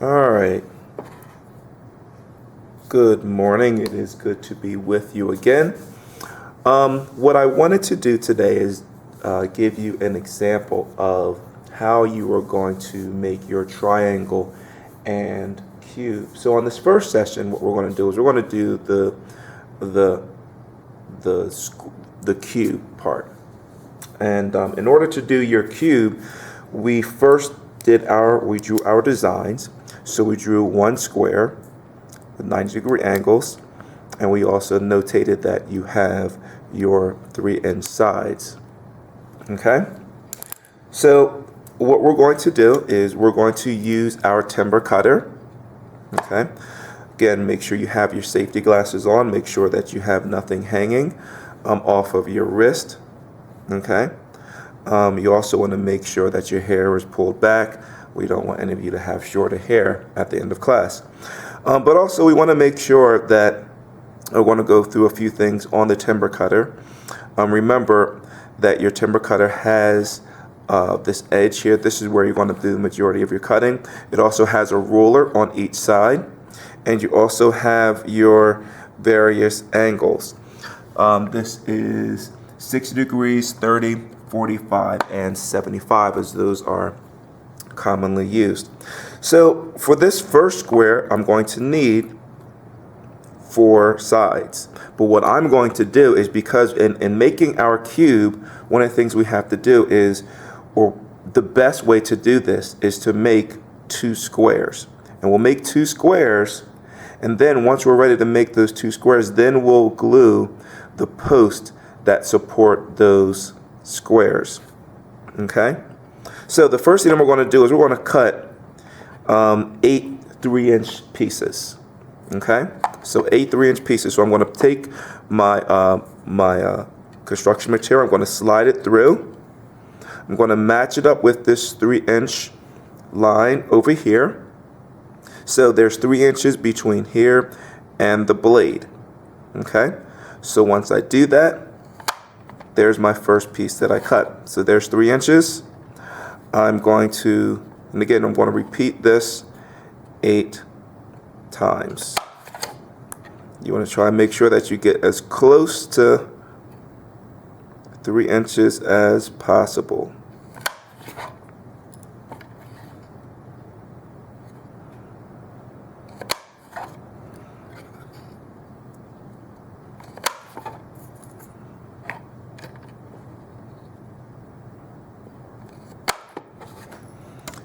All right. Good morning. It is good to be with you again. What I wanted to do today is give you an example of how you are going to make your triangle and cube. So on this first session, what we're going to do is we're going to do the the cube part. And in order to do your cube, we first we drew our designs. So we drew one square with 90-degree angles, and we also notated that you have your 3-inch sides. Okay? So what we're going to do is we're going to use our timber cutter. Okay? Again, make sure you have your safety glasses on. Make sure that you have nothing hanging off of your wrist. Okay? You also want to make sure that your hair is pulled back. We don't want any of you to have shorter hair at the end of class. But also we want to make sure that I want to go through a few things on the timber cutter. Remember that your timber cutter has this edge here. This is where you're going to do the majority of your cutting. It also has a ruler on each side, and you also have your various angles. This is 60 degrees, 30, 45, and 75, as those are commonly used. So for this first square, I'm going to need 4 sides. But what I'm going to do is, because in making our cube, one of the things we have to do is, or the best way to do this is to make 2 squares. And we'll make 2 squares, and then once we're ready to make those 2 squares, then we'll glue the post that support those squares. Okay? So the first thing we're going to do is we're going to cut 8 3-inch pieces. Okay? So 8 3-inch pieces. So I'm going to take my construction material. I'm going to slide it through. I'm going to match it up with this 3-inch line over here. So there's 3 inches between here and the blade. Okay? So once I do that, there's my first piece that I cut. So there's 3 inches. I'm going to, and again, I'm going to repeat this 8 times. You want to try and make sure that you get as close to 3 inches as possible.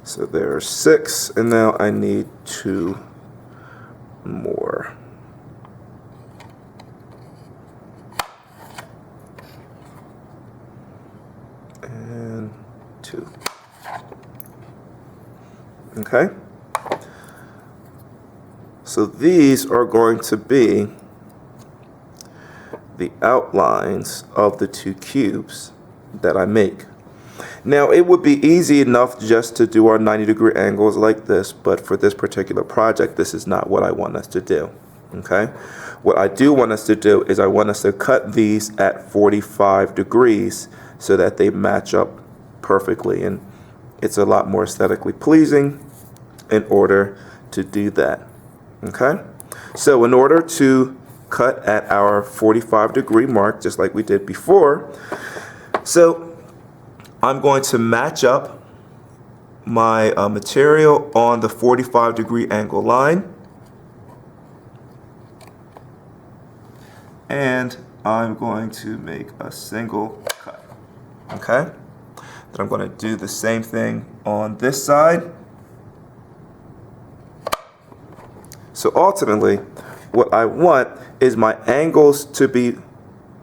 So there are 6, and now I need 2 more. And 2. Okay? So these are going to be the outlines of the 2 cubes that I make. Now, it would be easy enough just to do our 90-degree angles like this, but for this particular project, this is not what I want us to do. Okay? What I do want us to do is I want us to cut these at 45 degrees so that they match up perfectly, and it's a lot more aesthetically pleasing in order to do that. Okay? So in order to cut at our 45-degree mark, just like we did before, so I'm going to match up my material on the 45-degree angle line, and I'm going to make a single cut. Okay? Then I'm going to do the same thing on this side. So ultimately, what I want is my angles to be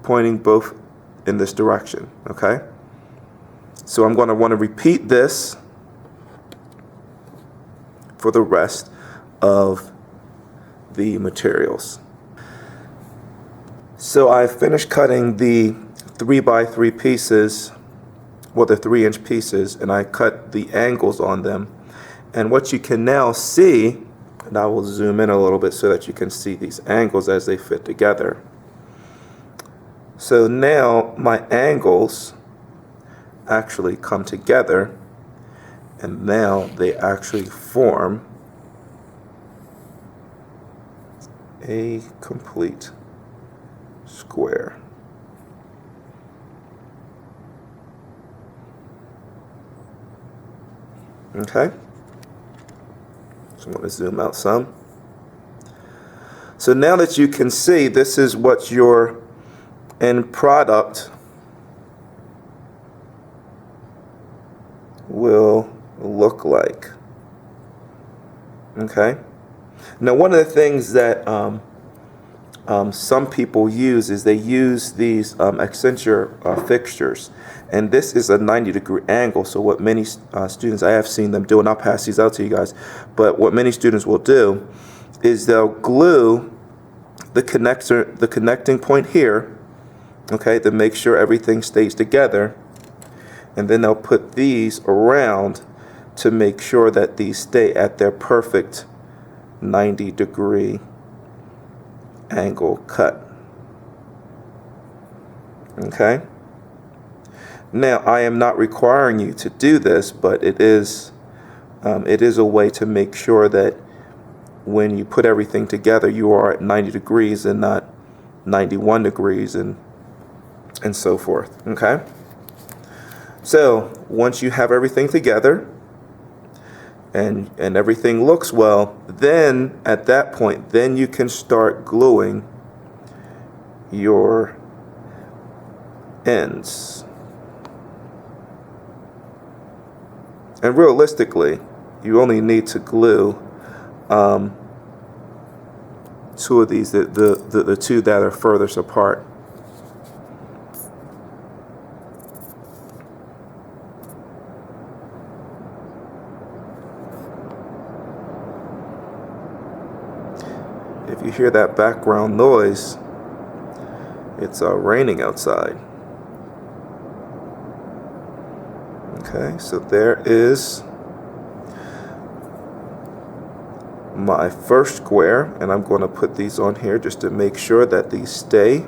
pointing both in this direction. Okay? So I'm going to want to repeat this for the rest of the materials. So I finished cutting the 3x3 pieces, well, the 3-inch pieces, and I cut the angles on them. And what you can now see, and I will zoom in a little bit so that you can see these angles as they fit together. So now my angles actually come together, and now they actually form a complete square. Okay, so I'm going to zoom out some. So now that you can see, this is what your end product will look like. Okay. Now, one of the things that some people use is they use these Accenture fixtures, and this is a 90-degree angle. So what many students, I have seen them do, and I'll pass these out to you guys, but what many students will do is they'll glue the connecting point here, okay, to make sure everything stays together, and then they'll put these around to make sure that these stay at their perfect 90-degree angle cut. Okay. Now, I am not requiring you to do this, but it is a way to make sure that when you put everything together, you are at 90 degrees and not 91 degrees and so forth. Okay. So once you have everything together and everything looks well, then at that point, then you can start gluing your ends. And realistically, you only need to glue two of these, the two that are furthest apart. If you hear that background noise, it's raining outside. Okay, so there is my first square, and I'm going to put these on here just to make sure that these stay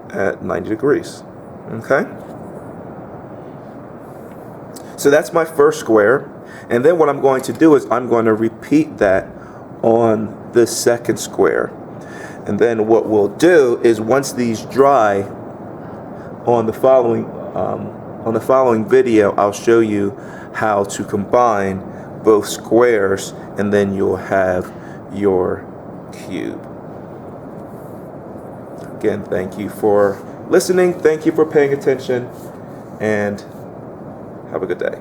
at 90 degrees. Okay, so that's my first square, and then what I'm going to do is I'm going to repeat that on the second square. And then what we'll do is once these dry, on the following video, I'll show you how to combine both squares, and then you'll have your cube. Again, thank you for listening, thank you for paying attention, and have a good day.